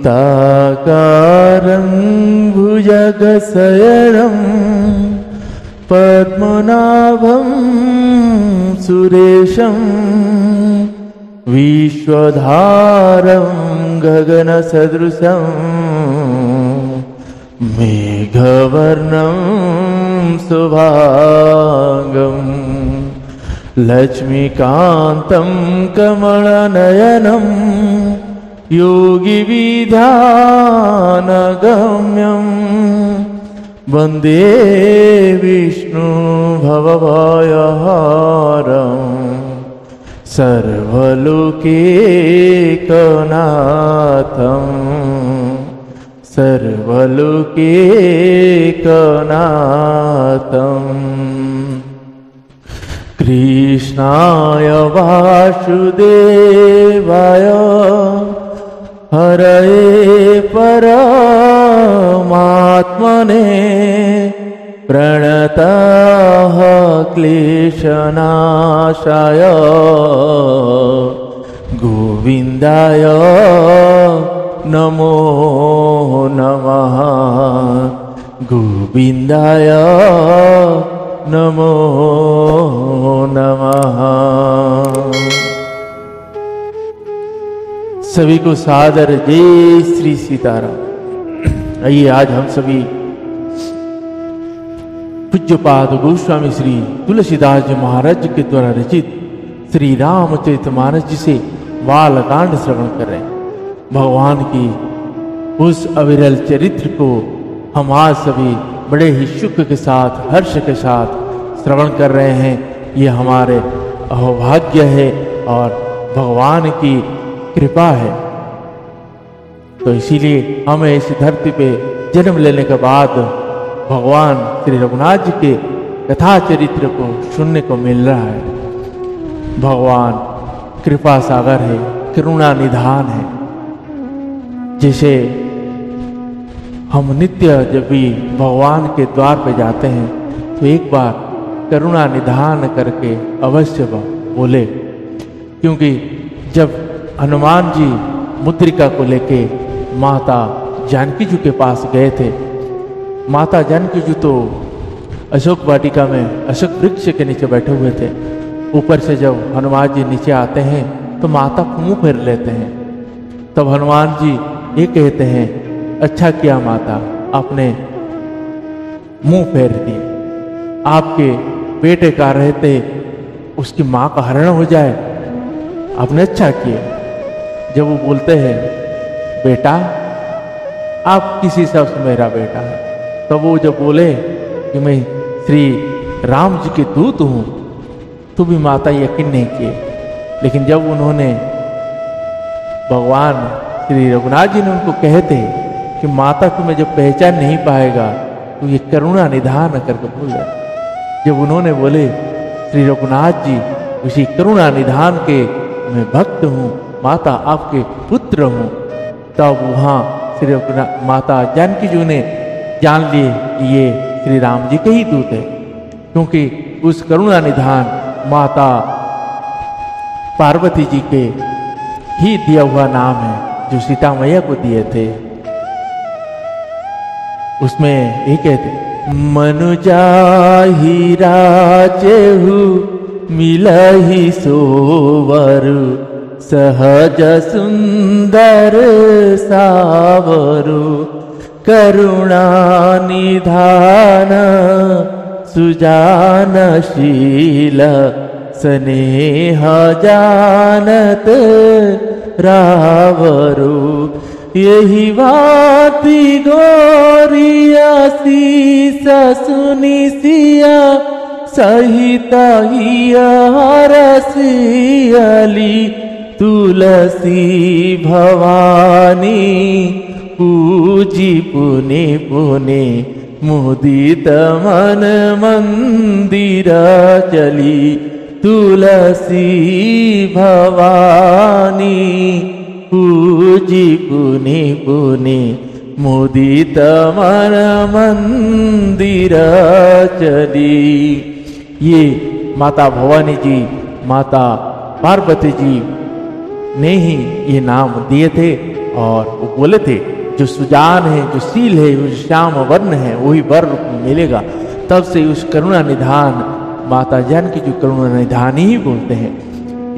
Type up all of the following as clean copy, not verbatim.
शान्ताकारं भुजगशयनं पद्मनाभं सुरेशं विश्वधारं गगनसदृशं मेघवर्णं शुभांगं लक्ष्मीकान्तं कमलनयनं योगिविध्यानगम्यं वन्दे विष्णु भवभयहारं सर्वलोकैकनाथं सर्वलोकैकनाथं कृष्णाय वासुदेवाय हरये परमात्मने प्रणतः क्लेशनाशाय गोविन्दाय नमो नमः गोविन्दाय नमो नमः। सभी को सादर जय श्री सीताराम। आइए आज हम सभी पूज्यपाद गोस्वामी श्री तुलसीदास जी महाराज के द्वारा रचित श्री रामचरितमानस जी से बालकांड श्रवण कर रहे हैं। भगवान की उस अविरल चरित्र को हम आज सभी बड़े ही सुख के साथ हर्ष के साथ श्रवण कर रहे हैं। ये हमारे अहोभाग्य है और भगवान की कृपा है। तो इसीलिए हमें इस धरती पे जन्म लेने के बाद भगवान श्री रघुनाथ जी के कथा चरित्र को सुनने को मिल रहा है। भगवान कृपा सागर है, करुणा निधान है। जैसे हम नित्य जब भी भगवान के द्वार पे जाते हैं तो एक बार करुणा निधान करके अवश्य बोले, क्योंकि जब हनुमान जी मुद्रिका को लेके माता जानकी जी के पास गए थे, माता जानकी जी तो अशोक वाटिका में अशोक वृक्ष के नीचे बैठे हुए थे। ऊपर से जब हनुमान जी नीचे आते हैं तो माता को मुंह फेर लेते हैं। तब हनुमान जी ये कहते हैं, अच्छा किया माता आपने मुंह फेर दिए, आपके बेटे का रहते उसकी माँ का हरण हो जाए, आपने अच्छा किया। जब वो बोलते हैं बेटा आप किसी हिसाब से मेरा बेटा है, तब वो जब बोले कि मैं श्री राम जी के दूत हूँ तो भी माता यकीन नहीं किए। लेकिन जब उन्होंने भगवान श्री रघुनाथ जी ने उनको कहते कि माता तुम्हें जब पहचान नहीं पाएगा तो ये करुणा निधान करके बोल रहे। जब उन्होंने बोले श्री रघुनाथ जी उसी करुणा निधान के मैं भक्त हूँ, माता आपके पुत्र हूँ, तब वहाँ श्री माता जानकी जी ने जान लिए कि ये श्री राम जी के ही दूत है। क्योंकि उस करुणा निधान माता पार्वती जी के ही दिया हुआ नाम है जो सीता मैया को दिए थे। उसमें ये कहते मनुजाहि राजेहु मिलहि सोवरु सहज सुंदर सावरु करुणा निधान सुजानशील स्नेह जानत रावरु यही बाती गोरिया शीस सुनी सिया सहित हरसियली तुलसी भवानी पूजी पुने पुने मुदित मन मंदिर चली तुलसी भवानी पूजी पुने पुने मुदित मन मंदिर चली। ये माता भवानी जी माता पार्वती जी ने ही ये नाम दिए थे और वो बोले थे जो सुजान है, जो सील है, जो श्याम वर्ण है, वही वर रूप में मिलेगा। तब से उस करुणा निधान माता जानकी जो करुणा निधान ही बोलते हैं।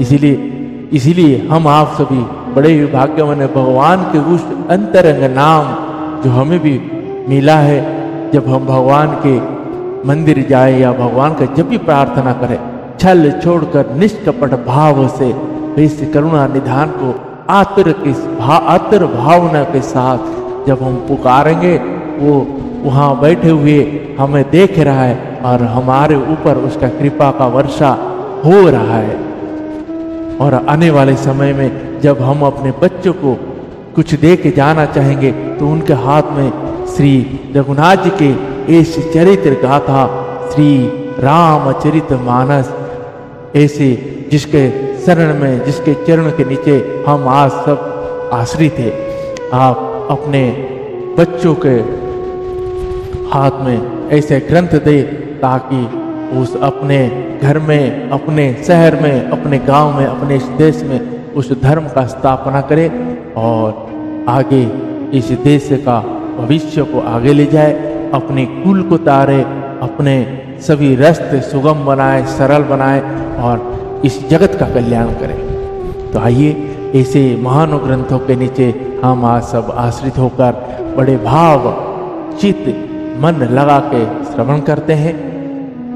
इसीलिए हम आप सभी बड़े ही भाग्यवान है, भगवान के उस अंतरंग नाम जो हमें भी मिला है। जब हम भगवान के मंदिर जाए या भगवान का जब भी प्रार्थना करें, छल छोड़कर निष्कपट भाव से इस करुणा निधान को आतर भावना के साथ जब हम पुकारेंगे, वो वहाँ बैठे हुए हमें देख रहा है और हमारे ऊपर उसका कृपा का वर्षा हो रहा है। और आने वाले समय में जब हम अपने बच्चों को कुछ दे के जाना चाहेंगे तो उनके हाथ में श्री रघुनाथ जी के इस चरित्र गाथा श्री रामचरित मानस ऐसे जिसके शरण में, जिसके चरण के नीचे हम आज सब आश्रित थे, आप अपने बच्चों के हाथ में ऐसे ग्रंथ दे ताकि उस अपने घर में, अपने शहर में, अपने गांव में, अपने इस देश में उस धर्म का स्थापना करे और आगे इस देश का भविष्य को आगे ले जाए, अपने कुल को तारे, अपने सभी रास्ते सुगम बनाए, सरल बनाए और इस जगत का कल्याण करें। तो आइए ऐसे महान ग्रंथों के नीचे हम आज सब आश्रित होकर बड़े भाव चित्त मन लगा के श्रवण करते हैं।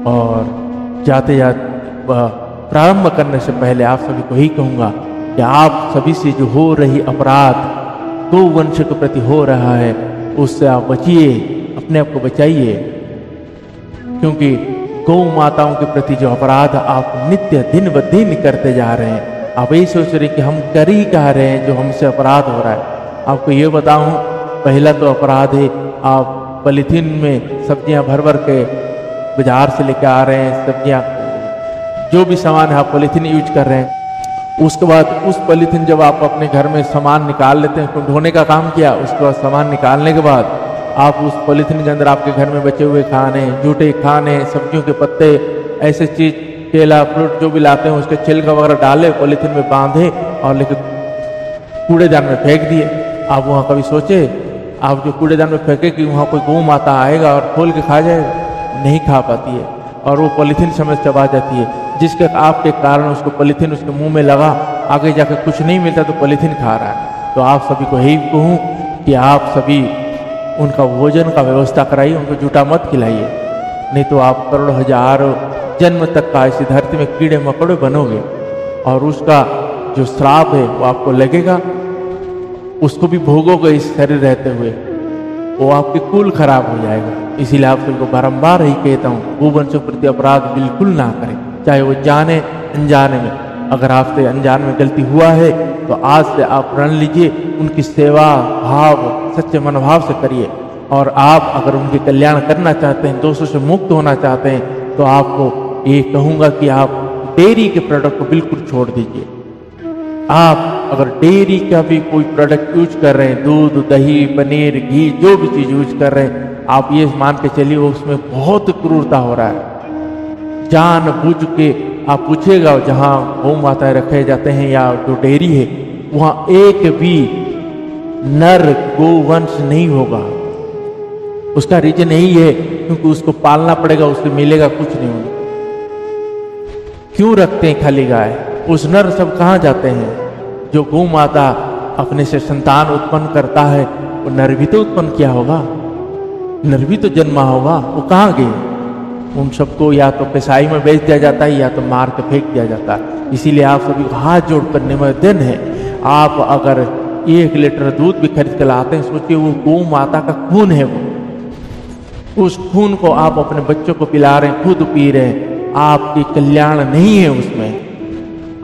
और जाते जाते प्रारंभ करने से पहले आप सभी को ही कहूँगा कि आप सभी से जो हो रही अपराध गौ वंश के प्रति हो रहा है, उससे आप बचिए, अपने आप को बचाइए, क्योंकि गौ माताओं के प्रति जो अपराध आप नित्य दिन ब दिन करते जा रहे हैं, आप यही सोच रहे कि हम कर ही कह रहे हैं जो हमसे अपराध हो रहा है। आपको ये बताऊं, पहला तो अपराध है आप पॉलीथीन में सब्जियां भर भर के बाजार से लेकर आ रहे हैं, सब्जियां जो भी सामान है आप पॉलीथीन यूज कर रहे हैं। उसके बाद उस पॉलीथीन जब आप अपने घर में सामान निकाल लेते हैं, उसको ढोने का काम किया, उसके बाद सामान निकालने के बाद आप उस पॉलीथीन के अंदर आपके घर में बचे हुए खाने, जूठे खाने, सब्जियों के पत्ते, ऐसे चीज, केला फ्रूट जो भी लाते हैं उसके छिलका वगैरह डाले, पॉलीथीन में बांधे और लेकर कूड़ेदान में फेंक दिए। आप वहाँ कभी सोचे आप जो कूड़ेदान में फेंके कि वहाँ कोई गौ माता आएगा और खोल के खा जाएगा? नहीं खा पाती है और वो पॉलीथीन समझ चबा जाती है, जिसके आपके कारण उसको पॉलीथीन उसके मुंह में लगा, आगे जाकर कुछ नहीं मिलता तो पॉलीथीन खा रहा है। तो आप सभी को यही कहूँ कि आप सभी उनका भोजन का व्यवस्था कराइए, उनको जूठा मत खिलाइए, नहीं तो आप करोड़ों हजारों जन्म तक का इसी धरती में कीड़े मकोड़े बनोगे और उसका जो श्राप है वो आपको लगेगा, उसको भी भोगोगे इस शरीर रहते हुए, वो आपके कुल खराब हो जाएगा। इसीलिए आप सबको बारंबार ही कहता हूँ गोवंश प्रति अपराध बिल्कुल ना करें, चाहे वो जाने अनजाने में। अगर आपसे अनजान में गलती हुआ है तो आज से आप रण लीजिए, उनकी सेवा भाव सच्चे मनोभाव से करिए। और आप अगर उनके कल्याण करना चाहते हैं, दोषों से मुक्त होना चाहते हैं, तो आपको ये कहूँगा कि आप डेयरी के प्रोडक्ट को बिल्कुल छोड़ दीजिए। आप अगर डेयरी का भी कोई प्रोडक्ट यूज कर रहे हैं, दूध दही पनीर घी जो भी चीज़ यूज कर रहे हैं, आप ये मान के चलिए उसमें बहुत क्रूरता हो रहा है। जानबूझ के आप पूछेगा जहाँ गौ माताएं रखे जाते हैं या जो डेयरी है, वहाँ एक भी नर गोवंश नहीं होगा। उसका रीजन यही है क्योंकि उसको पालना पड़ेगा, उससे मिलेगा कुछ नहीं होगा। क्यों रखते हैं खाली गाय? उस नर सब कहाँ जाते हैं? जो गौ माता अपने से संतान उत्पन्न करता है, वो नर भी तो उत्पन्न किया होगा, नर भी तो जन्मा होगा, वो कहाँ गए? उन सबको या तो कसाई में बेच दिया जाता है या तो मार के फेंक दिया जाता है। इसीलिए आप सभी को हाथ जोड़कर निवेदन है, आप अगर 1 लीटर दूध भी खरीद कर लाते हैं, सोचिए वो गौ माता का खून है, वो उस खून को आप अपने बच्चों को पिला रहे हैं, खुद पी रहे हैं, आपकी कल्याण नहीं है उसमें।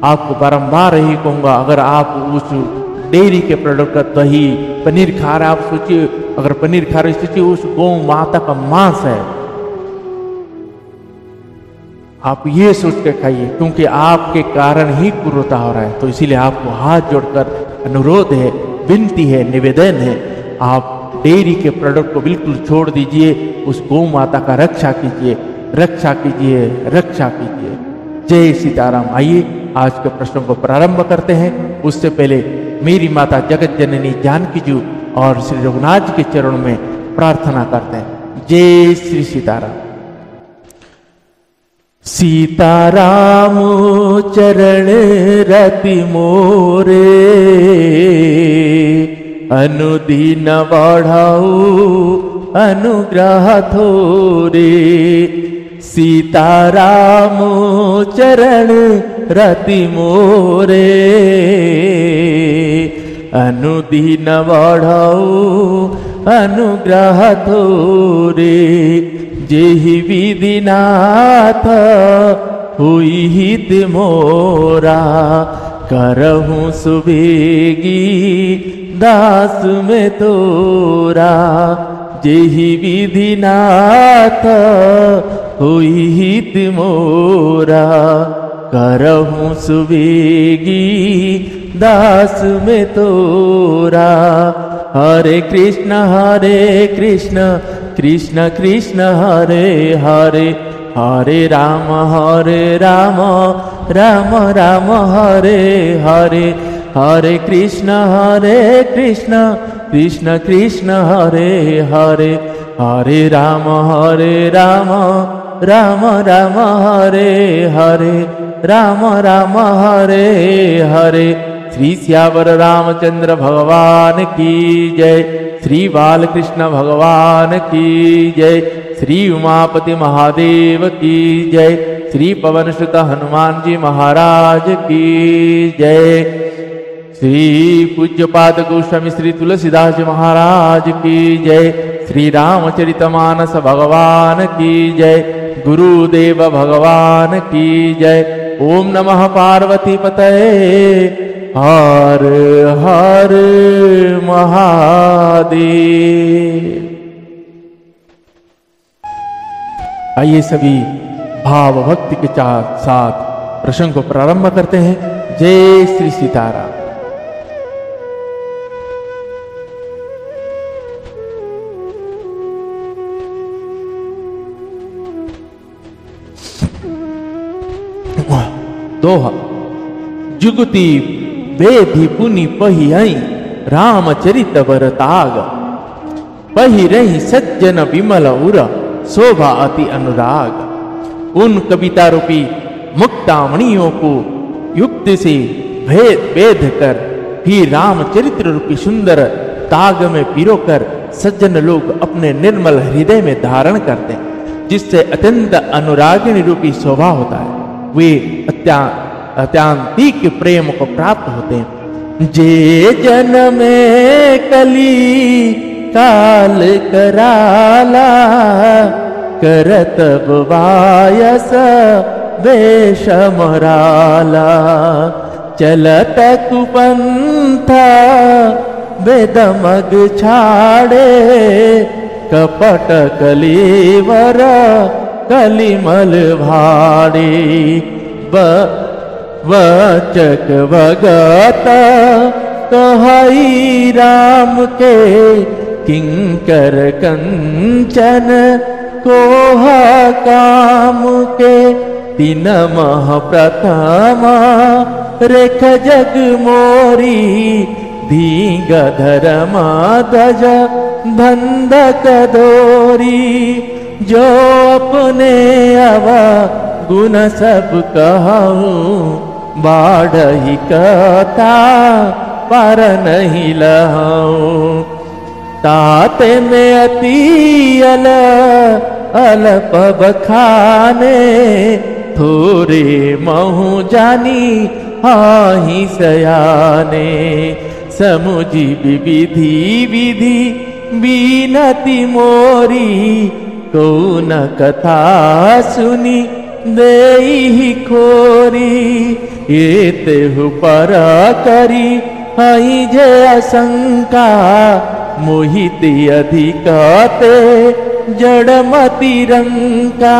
आपको बारंबार यही कहूँगा, अगर आप उस डेयरी के प्रोडक्ट का दही पनीर खा रहे हैं, आप सोचिए अगर पनीर खा रहे सोचिए उस गौ माता का मांस है, आप ये सोच के खाइए, क्योंकि आपके कारण ही क्रूरता हो रहा है। तो इसीलिए आपको हाथ जोड़कर अनुरोध है, विनती है, निवेदन है, आप डेयरी के प्रोडक्ट को बिल्कुल छोड़ दीजिए, उस गौ माता का रक्षा कीजिए, रक्षा कीजिए, रक्षा कीजिए। जय सीताराम। आइए आज के प्रश्नों को प्रारंभ करते हैं। उससे पहले मेरी माता जगत जननी जानकी जी और श्री रघुनाथ जी के चरणों में प्रार्थना करते हैं। जय श्री सीताराम। सीताराम चरण रति मोरे, अनुदीन बढ़ाऊ अनुग्रह थोरे। सीताराम चरण रति मोरे, अनुदीन बढ़ाऊ अनुग्रह थोरे। जेहि विधिनाथ हुई हित मोरा, करहूँ सुबेगी दास में तोरा। जेहि विधिनाथ हुई हित मोरा, करहूँ सुबेगी दास में तोरा। हरे कृष्ण कृष्ण कृष्ण हरे हरे, हरे राम राम राम हरे हरे। हरे कृष्ण कृष्ण कृष्ण हरे हरे, हरे राम राम राम हरे हरे, राम राम हरे हरे। श्री श्यावर रामचंद्र भगवान की जय। श्री बालकृष्ण भगवान की जय। श्री उमापति महादेव की जय। श्री पवनसुत हनुमान जी महाराज की जय। श्री पूज्यपाद गोस्वामी श्री तुलसीदास जी महाराज की जय। श्री रामचरितमानस भगवान की जय। गुरुदेव भगवान की जय। ओम नमः पार्वती पतये, हर हर महादेव। आइए सभी भाव भक्ति के साथ प्रसंग को प्रारंभ करते हैं। जय श्री सीताराम। दोहा। जुगति बेधि पुनि पही आई, रामचरित बर ताग। पही रही सज्जन विमल उर, शोभा अति अनुराग। उन कविता रूपी मुक्तामणियों को युक्ति से भेद कर फिर रामचरित्र रूपी सुंदर ताग में पिरोकर सज्जन लोग अपने निर्मल हृदय में धारण करते हैं, जिससे अत्यंत अनुरागिणी रूपी शोभा होता है। वे अत्यांतिक प्रेम को प्राप्त होते हैं। जे जन में कली काल कराला, करत वायस वेश मराला। चलत कुपंथा बेदमग छाड़े, कपट कलेवर कलिमल भाड़े। वचक भगत कहई राम के, किंकर कंचन कोहा काम के। तीन मह प्रथम रेख जग मोरी, धींग धर्मा ध्वज बंधक दोरी। जो अपने अवा गुण सब कहूँ, बाढ़ही कथा पर नहीं लहूँ। ताते में अति अल्प बखाने, थोरे महु जानी हाहि सयाने। समुझी विधि विधि बीनती मोरी, कौन कथा सुनी देहि खोरी। ये तेहु पर करी हई जे आशंका, मोहित अधिकते जड़मति रंका।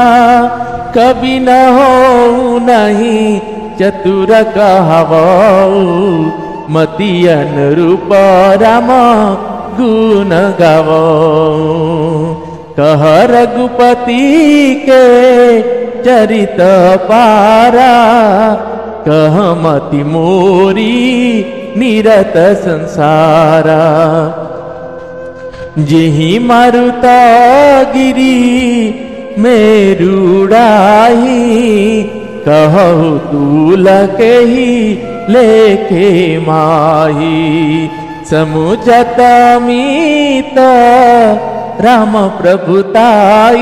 कभी न हो नहीं चतुर कहवऊ, मति अनुरूप राम गुण गावऊ। कह रघुपति के चरित पारा, कहमति मोरी निरत संसारा। जिहि मारुता गिरी मेरुड़ाही कहु तूल केहि लेखे माही। समुझत मीत राम प्रभुताई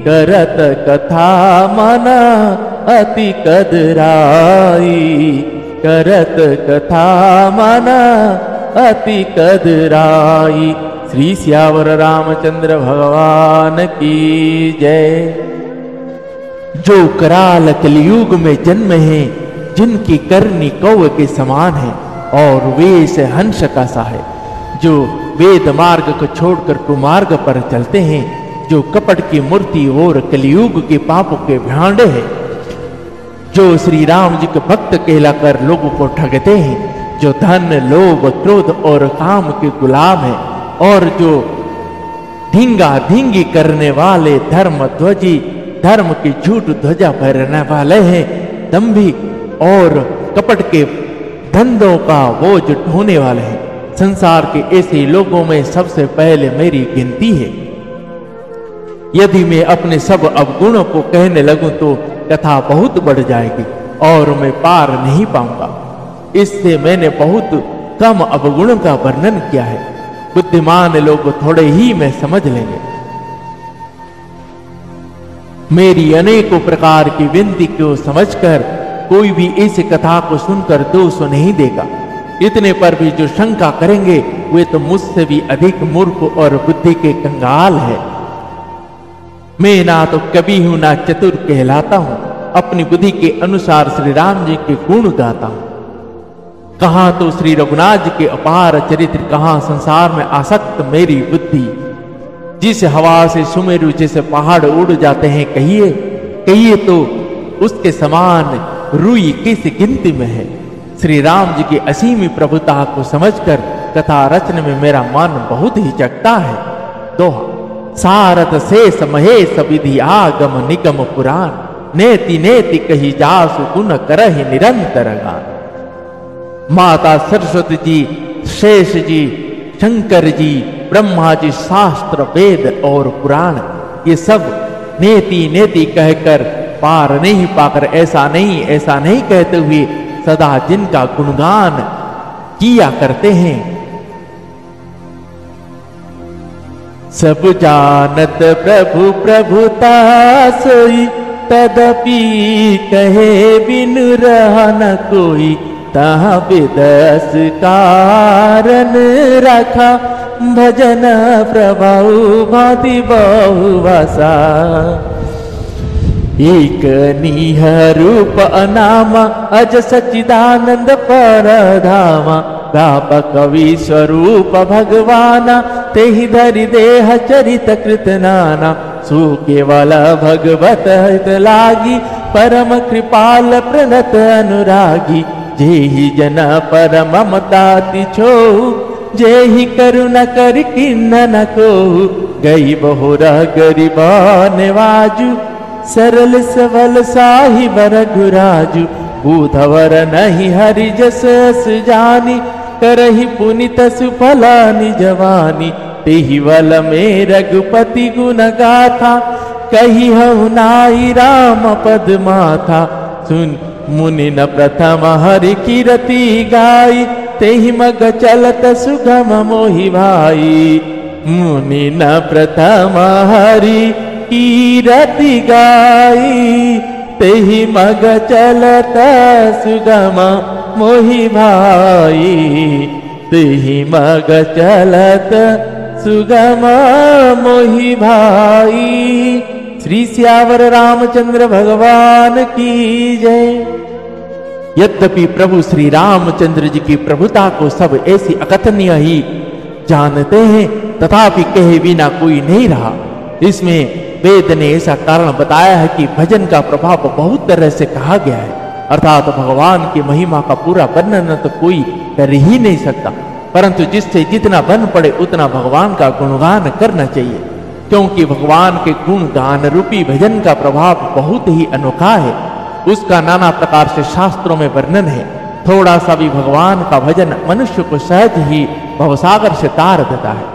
करत कथा मन अति कदराई। करत कथा मन अति कदराई। श्री सियावर रामचंद्र भगवान की जय। जो कराल कलयुग में जन्म है, जिनकी करनी कौवे के समान है और वेश हंस का सा है। जो वेद मार्ग को छोड़कर कुमार्ग पर चलते हैं, जो कपट की मूर्ति और कलयुग के पापों के भांडे हैं। जो श्री राम जी के भक्त कहलाकर लोगों को ठगते हैं, जो धन लोभ क्रोध और काम के गुलाम है, और जो ढींगा ढींगी करने वाले धर्म ध्वजी धर्म की झूठ ध्वजा फहराने वाले हैं। दंभी और कपट के धंधों का बोझ ढोने वाले हैं। संसार के ऐसे लोगों में सबसे पहले मेरी गिनती है। यदि मैं अपने सब अवगुणों को कहने लगूं तो कथा बहुत बढ़ जाएगी और मैं पार नहीं पाऊंगा। इससे मैंने बहुत कम अवगुणों का वर्णन किया है। बुद्धिमान लोग थोड़े ही में समझ लेंगे। मेरी अनेकों प्रकार की विनती को समझकर कोई भी इस कथा को सुनकर दोष नहीं देगा। इतने पर भी जो शंका करेंगे वे तो मुझसे भी अधिक मूर्ख और बुद्धि के कंगाल है। मैं ना तो कवि हूं ना चतुर कहलाता हूं। अपनी बुद्धि के अनुसार श्री राम जी के गुण गाता हूं। कहां तो श्री रघुनाथ जी के अपार चरित्र, कहां संसार में आसक्त मेरी बुद्धि। जिस हवा से सुमेरु जैसे पहाड़ उड़ जाते हैं, कहिए तो उसके समान रुई किस गिनती में है। श्री राम जी की असीमी प्रभुता को समझकर कथा रचने में मेरा मन बहुत ही जगता है। दोहा। सारथ शेष महेश विधि आगम निगम पुराण, नेति नेति कही जासु गुण करहि निरंतर गान। माता सरस्वती जी, शेष जी, शंकर जी, ब्रह्मा जी, शास्त्र वेद और पुराण, ये सब नेति नेति कहकर पार नहीं पाकर ऐसा नहीं कहते हुए सदा जिनका गुणगान किया करते हैं। सब जानत प्रभु प्रभुता सोई, तदपि कहे बिनु रहा न कोई। तहाँ विदस कारण रखा, भजन प्रभाव भांति बहुभाषा। एक निह रूप अनामा, अज सच्चिदानंद परधामा। व्यापक विश्वरूप भगवाना, तेहि धरि देह चरित कृत नाना। सु केवल भगवत हित लागी, परम कृपाल प्रणत अनुरागी। जेहि जन पर ममता तिछोहु, जेहि करुणा कर किन्न न कोहु। गई बहुरा गरीबा निवाजु, सरल सबल साहिब रघुराजु। बूधवर नहीं हरि जस जानी, करहि पुनित सुफला निजवानी। तेहि बल में रघुपति गुण गाथा, कही हऊ नाई राम पद माथा। सुन मुनि न प्रथम हरि कीरति गाई, तेहि मग चलत सुगम मोहि भाई। मुनि न प्रथम हरि कीरति गाई, तेहि मग चलत सुगम मोहि भाई। तेहि मग चलत सुगम मोहि भाई। श्री सियावर रामचंद्र भगवान की जय। यद्यपि प्रभु श्री रामचंद्र जी की प्रभुता को सब ऐसी अकथनीय ही जानते हैं, तथापि कहे बिना कोई नहीं रहा। इसमें वेद ने ऐसा कारण बताया है कि भजन का प्रभाव बहुत तरह से कहा गया है, अर्थात भगवान की महिमा का पूरा वर्णन तो कोई कर ही नहीं सकता, परंतु जिससे जितना बन पड़े उतना भगवान का गुणगान करना चाहिए, क्योंकि भगवान के गुणगान रूपी भजन का प्रभाव बहुत ही अनोखा है। उसका नाना प्रकार से शास्त्रों में वर्णन है। थोड़ा सा भी भगवान का भजन मनुष्य को सहज ही भवसागर से तार देता है।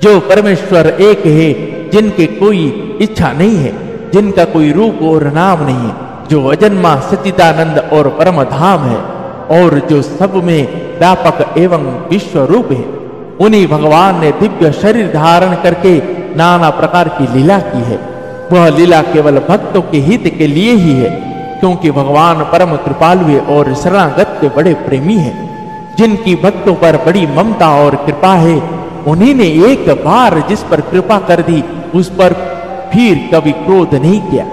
जो परमेश्वर एक है, जिनके कोई इच्छा नहीं है, जिनका कोई रूप और नाम नहीं है, जो अजन्मा सच्चिदानंद और परम धाम है और जो सब में व्यापक एवं विश्व रूप है, उन्हीं भगवान ने दिव्य शरीर धारण करके नाना प्रकार की लीला की है। वह लीला केवल भक्तों के हित के लिए ही है, क्योंकि भगवान परम कृपालु है और शरणागत के बड़े प्रेमी है। जिनकी भक्तों पर बड़ी ममता और कृपा है, उन्हीं ने एक बार जिस पर कृपा कर दी, उस पर फिर कभी क्रोध नहीं किया।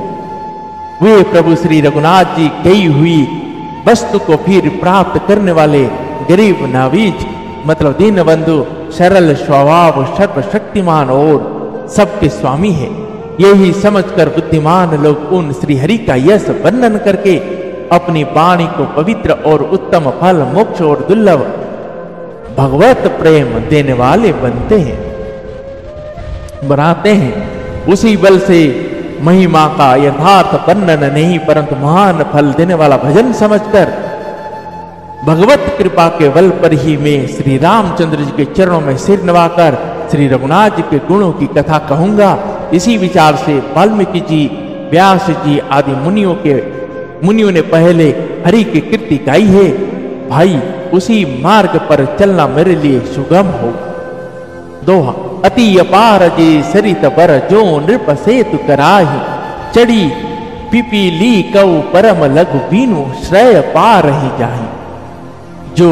वे प्रभु श्री रघुनाथ जी गई हुई वस्तु को फिर प्राप्त करने वाले गरीब नावीज मतलब दीन बंधु, सरल स्वभाव, सर्वशक्तिमान और सबके स्वामी है। यही समझकर बुद्धिमान लोग उन श्री हरि का यश वर्णन करके अपनी वाणी को पवित्र और उत्तम फल, मोक्ष और दुर्लभ भगवत प्रेम देने वाले बनते हैं, बनाते हैं। उसी बल से महिमा का यथार्थ वर्णन नहीं, परंतु महान फल देने वाला भजन समझकर भगवत कृपा के बल पर ही मैं श्री रामचंद्र जी के चरणों में सिर नवाकर श्री रघुनाथ जी के गुणों की कथा कहूंगा। इसी विचार से वाल्मीकि जी, व्यास जी आदि मुनियों ने पहले हरि की कीर्ति गाई है। भाई, उसी मार्ग पर चलना मेरे लिए सुगम हो। दोहा। अति अपार जे सरित बर जो नृप सेतु कराही, चढ़ी पिपीली कऊ परम लघु बीनु श्रेय पार ही जाही। जो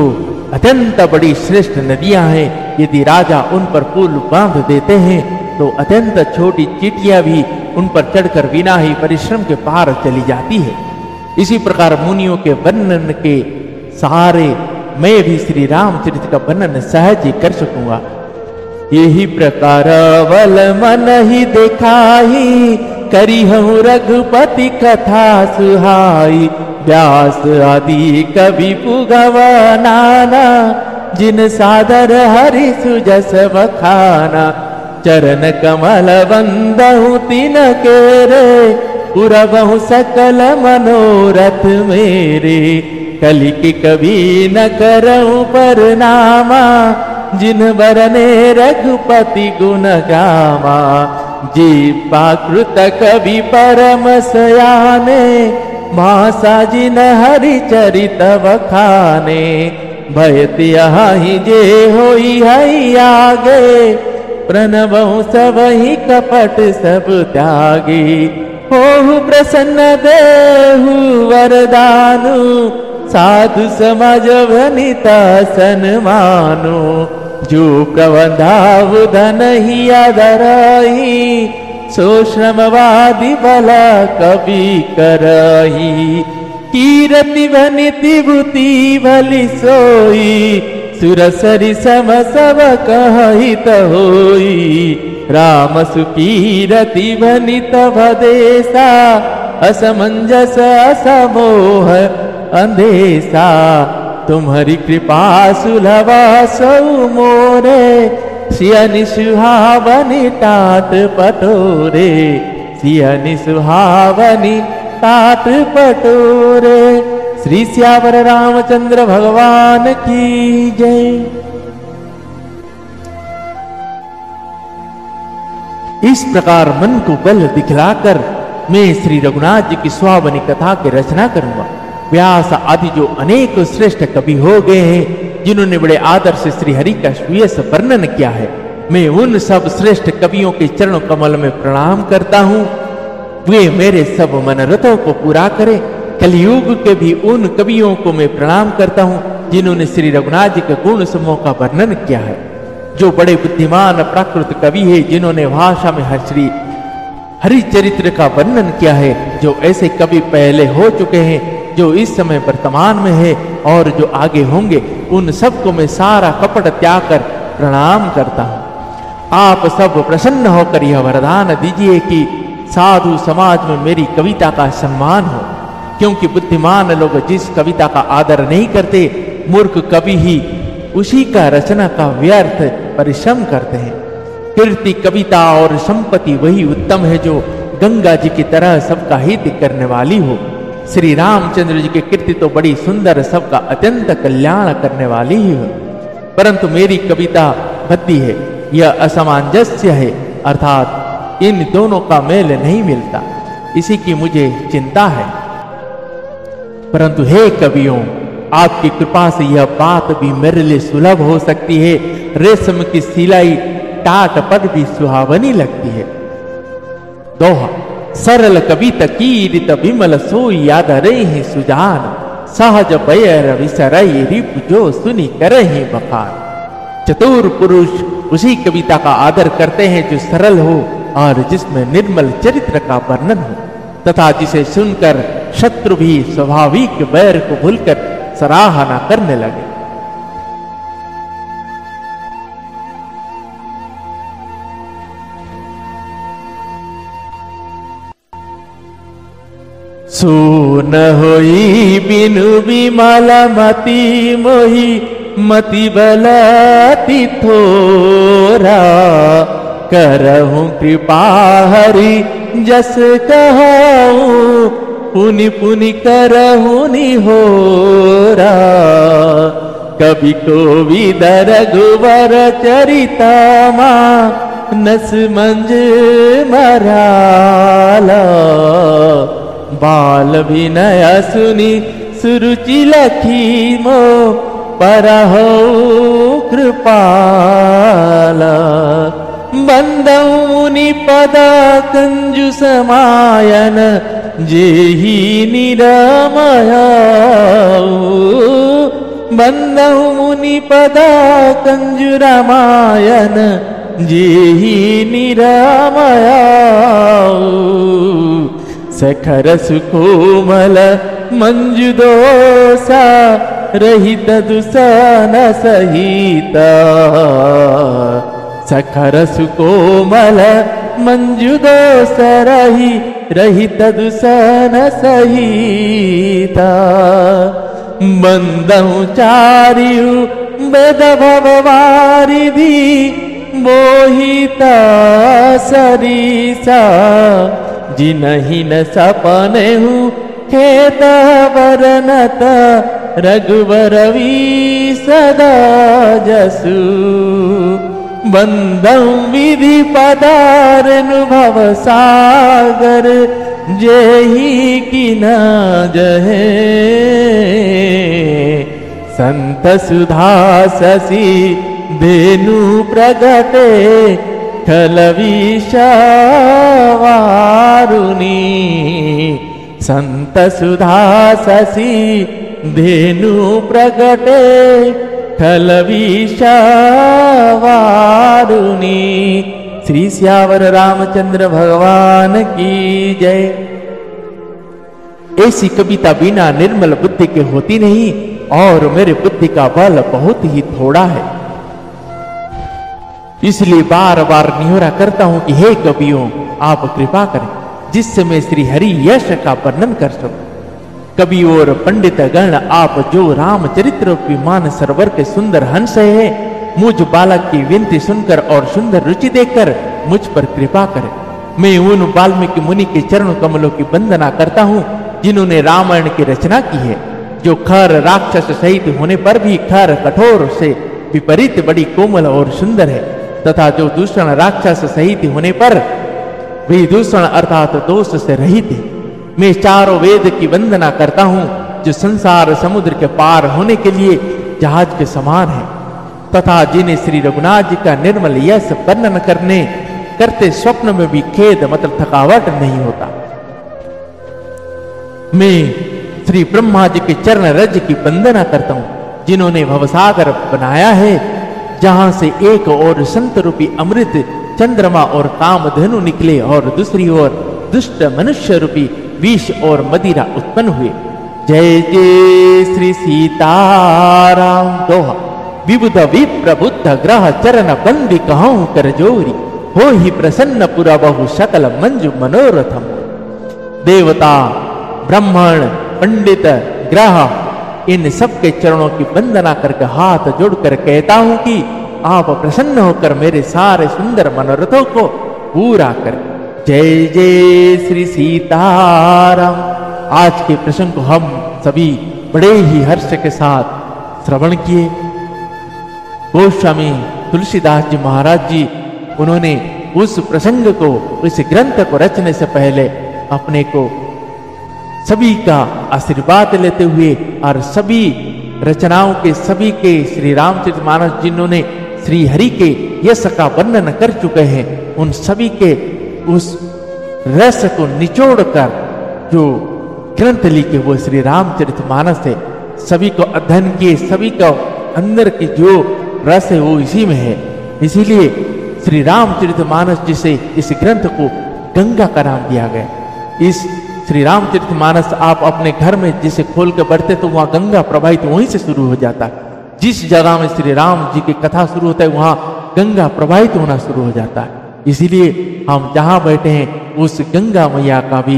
अत्यंत बड़ी श्रेष्ठ नदियां हैं, यदि राजा उन पर पुल बांध देते हैं तो अत्यंत छोटी चींटियां भी उन पर चढ़कर बिना ही परिश्रम के पार चली जाती है। इसी प्रकार मुनियों के वर्णन के सहारे मैं भी श्री रामचरित का वर्णन सहज ही कर सकूंगा। यही प्रकार बल मन ही देखाही, करी हूँ रघुपति कथा सुहाई। व्यास आदि कवि पुगव नाना, जिन सादर हरि सुजस बखाना। चरण कमल बंदहु तिन के रे, पुरबहु सकल मनोरथ मेरे। कलि की कभी न करऊं परनामा, जिन बरने रघुपति गुण गामा। जीवा कृत कवि परम सयाने, भाषा जिन हरि चरित बखाने। भयति ही जे होई हई आगे, प्रणवहु सब ही कपट सब त्यागे। होहु प्रसन्न देहु वरदानु, साधु समाज भनिता सन्मानु। जो प्रबंधाव धन ही आदरही, सो श्रमवादी भला कवि करही। कीरति भनिति भूति भली सोई, सुरसरि सम सब कहित होई। राम सुकीरति भनित भदेसा, असमंजस असमोह अंधेसा। तुम्हारी कृपा सुलभा सौ मोरे, सियनि सुहावनि तात पटोरे। सियनि सुहावनि तात पटोरे। श्री श्यावर रामचंद्र भगवान की जय। इस प्रकार मन को बल दिखलाकर मैं श्री रघुनाथ जी की सुहावनी कथा की रचना करूंगा। व्यास आदि जो अनेक श्रेष्ठ कवि हो गए हैं, जिन्होंने बड़े आदर से श्री हरि का सुयश वर्णन किया है, मैं उन सब श्रेष्ठ कवियों के चरण कमल में प्रणाम करता हूँ। वे मेरे सब मनोरथों को पूरा करें। कलयुग के भी उन कवियों को मैं प्रणाम करता हूँ, जिन्होंने श्री रघुनाथ जी के गुण समूह का वर्णन किया है। जो बड़े बुद्धिमान प्राकृत कवि है, जिन्होंने भाषा में श्री हरि चरित्र का वर्णन किया है। जो ऐसे कवि पहले हो चुके हैं, जो इस समय वर्तमान में है और जो आगे होंगे, उन सबको मैं सारा कपट त्याग कर प्रणाम करता हूँ। आप सब प्रसन्न होकर यह वरदान दीजिए कि साधु समाज में मेरी कविता का सम्मान हो, क्योंकि बुद्धिमान लोग जिस कविता का आदर नहीं करते, मूर्ख कवि ही उसी का रचना का व्यर्थ परिश्रम करते हैं। कीर्ति, कविता और संपत्ति वही उत्तम है जो गंगा जी की तरह सबका हित करने वाली हो। श्री रामचंद्र जी की कीर्ति तो बड़ी सुंदर, सबका अत्यंत कल्याण करने वाली ही हो, परंतु मेरी कविता भद्दी है, यह असामंजस्य है, अर्थात इन दोनों का मेल नहीं मिलता, इसी की मुझे चिंता है। परंतु हे कवियों, आपकी कृपा से यह बात भी मेरे लिए सुलभ हो सकती है। रेशम की सिलाई टाट पर भी सुहावनी लगती है। दोहा। सरल कविता कीरित विमल सो याद रही सुजान, सहज बैर विसरई रिप जो सुनी करहि बखान। चतुर पुरुष उसी कविता का आदर करते हैं जो सरल हो और जिसमें निर्मल चरित्र का वर्णन हो, तथा जिसे सुनकर शत्रु भी स्वाभाविक बैर को भूलकर सराहना करने लगे। सुन होई बिनु विमल मति मोहि, मति बलति थोरा, करहूं कृपा हरि जस कहूं, पुनि पुनि करहूं निहोरा। कवि कोविद रघुवर चरिता मां, नस मंज मराला। बाल विनय सुनी सुरुचि लखी मो, परहो कृपाला। बंदौ मुनि पदा कंजु समायन, जेहि निरामया। बंदौ मुनि पदा कंजु रामायण, जेहि निरामया। सखर सुकोमल मंजु दोषा, रहित दुसन सहिता। सखर सुकोमल मंजु दोष रहित दुसन सहिता। बंदहु चारियु वेद भववारिधि, मोहिता सरीसा। जिनहि न सपने हूँ खेत वरनत, रघुवर सदा जसु। बंदं विधि पदारनुभव सागर, जेहि की न जहे। संत सुधा शशि धेनु प्रगटे, खल विषवारुणी। संत सुधा शशि धेनु प्रगटे, खल विषवारुणी। श्री सियावर रामचंद्र भगवान की जय। ऐसी कविता बिना निर्मल बुद्धि के होती नहीं, और मेरे बुद्धि का बल बहुत ही थोड़ा है, इसलिए बार बार निहोरा करता हूं कि हे कवियों, आप कृपा करें जिससे मैं श्री हरि यश का वर्णन कर सकूं। कवि और पंडित गण, आप जो रामचरित्र विमान सरोवर के सुंदर हंस है, मुझ बालक की विनती सुनकर और सुंदर रुचि देखकर मुझ पर कृपा करें। मैं उन वाल्मीकि मुनि के चरण कमलों की वंदना करता हूँ जिन्होंने रामायण की रचना की है, जो खर राक्षस सहित होने पर भी खर कठोर से विपरीत बड़ी कोमल और सुंदर है, तथा जो दूषण राक्षस सहित होने पर भी दूषण अर्थात दोष से रहित है। मैं चारों वेद की वंदना करता हूँ जो संसार समुद्र के पार होने के लिए जहाज के समान है, तथा जिन्हें श्री रघुनाथ जी का निर्मल यश वर्णन करते स्वप्न में भी खेद मतलब थकावट नहीं होता। मैं श्री ब्रह्मा जी के चरण रज की वंदना करता हूँ जिन्होंने भवसागर बनाया है, जहां से एक ओर संत रूपी अमृत चंद्रमा और कामधेनु निकले और दूसरी ओर दुष्ट मनुष्य रूपी विष और मदिरा उत्पन्न हुए। जय जय श्री सीताराम। दोहा। विबुध विप्र बुद्ध ग्रह चरण बंदी कहूं कर जोरी, हो ही प्रसन्न पुरा बहु सकल मंजु मनोरथम। देवता, ब्राह्मण, पंडित, ग्रह, इन सबके चरणों की वंदना करके हाथ जोड़कर कहता हूं कि आप प्रसन्न होकर मेरे सारे सुंदर मनोरथों को पूरा करें। जय जय श्री सीताराम। आज के प्रसंग को हम सभी बड़े ही हर्ष के साथ श्रवण किए। गोस्वामी तुलसीदास जी महाराज जी उन्होंने उस प्रसंग को, उस ग्रंथ को रचने से पहले अपने को सभी का आशीर्वाद लेते हुए और सभी रचनाओं के सभी के श्री रामचरितमानस जिन्होंने श्री हरि के यश का वर्णन कर चुके हैं, उन सभी के उस रस को निचोड़ कर जो ग्रंथ लिखे वो श्री रामचरितमानस है। सभी को अध्ययन किए, सभी का अंदर की जो रस है वो इसी में है। इसीलिए श्री रामचरितमानस जी से इस ग्रंथ को गंगा का नाम दिया गया। इस श्री रामचरितमानस आप अपने घर में जिसे खोल के पढ़ते तो वहां गंगा प्रवाहित वहीं से शुरू हो जाता है। जिस जगह में श्री राम जी की कथा शुरू होता है वहां गंगा प्रवाहित होना शुरू हो जाता है। इसीलिए हम जहां बैठे हैं उस गंगा मैया का भी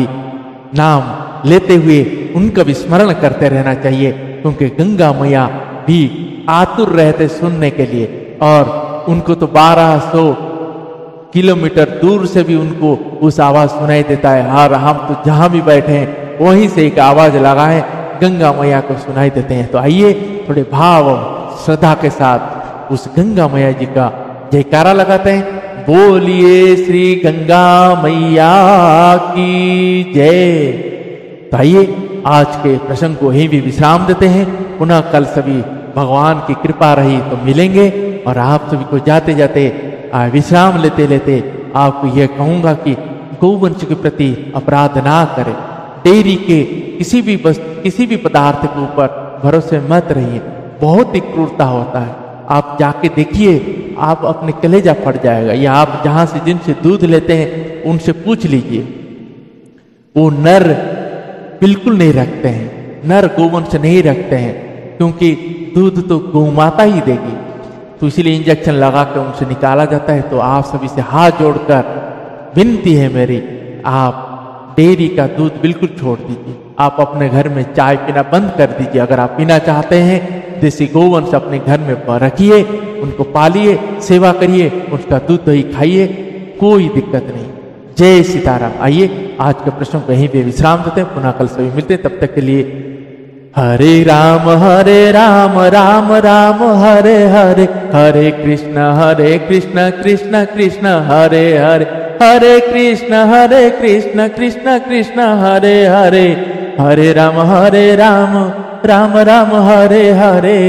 नाम लेते हुए उनका भी स्मरण करते रहना चाहिए, क्योंकि गंगा मैया भी आतुर रहते सुनने के लिए, और उनको तो 1200 किलोमीटर दूर से भी उनको उस आवाज सुनाई देता है। और हम तो जहां भी बैठे हैं वहीं से एक आवाज लगाए गंगा मैया को सुनाई देते हैं। तो आइए थोड़े भाव श्रद्धा के साथ उस गंगा मैया जी का जयकारा लगाते हैं। बोलिए श्री गंगा मैया की जय। तो आइए आज के प्रसंग को यहीं भी विश्राम देते हैं। पुनः कल सभी भगवान की कृपा रही तो मिलेंगे। और आप सभी को जाते जाते विश्राम लेते लेते आपको यह कहूंगा कि गौवंश के प्रति अपराध ना करें। डेयरी के किसी भी पदार्थ के ऊपर भरोसे मत रहिए, बहुत ही क्रूरता होता है। आप जाके देखिए, आप अपने कलेजा फट जाएगा। या आप जहां से जिनसे दूध लेते हैं उनसे पूछ लीजिए, वो नर बिल्कुल नहीं रखते हैं, नर गोवंश नहीं रखते हैं, क्योंकि दूध तो गौमाता ही देगी। तो इसीलिए इंजेक्शन लगा कर उनसे निकाला जाता है। तो आप सभी से हाथ जोड़कर विनती है मेरी, आप डेयरी का दूध बिल्कुल छोड़ दीजिए। आप अपने घर में चाय पीना बंद कर दीजिए। अगर आप पीना चाहते हैं देसी गोवंश अपने घर में रखिए, उनको पालिए, सेवा करिए, उसका दूध दही खाइए, कोई दिक्कत नहीं। जय सीताराम। आइए आज के प्रश्न को यहीं पे विश्राम देते हैं, पुनः कल सभी मिलते हैं। तब तक के लिए हरे राम राम राम हरे हरे, हरे कृष्ण कृष्ण कृष्ण हरे हरे, हरे कृष्ण कृष्ण कृष्ण हरे हरे, हरे राम राम राम हरे हरे,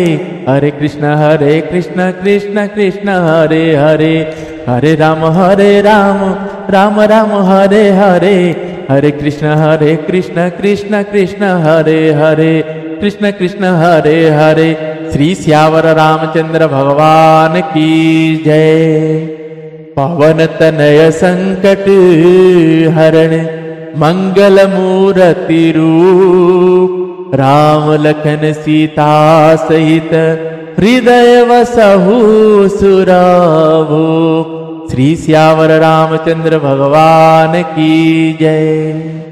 हरे कृष्ण कृष्ण कृष्ण हरे हरे, हरे राम राम राम हरे हरे, हरे कृष्ण कृष्ण कृष्ण हरे हरे, कृष्ण कृष्ण हरे हरे। श्री श्यावर रामचंद्र भगवान की जय। पवन तनय संकट हरण मंगल मूर्ति रूप, राम लखन सीता सहित हृदय वसहु सुरावो। श्री श्यावर रामचंद्र भगवान की जय।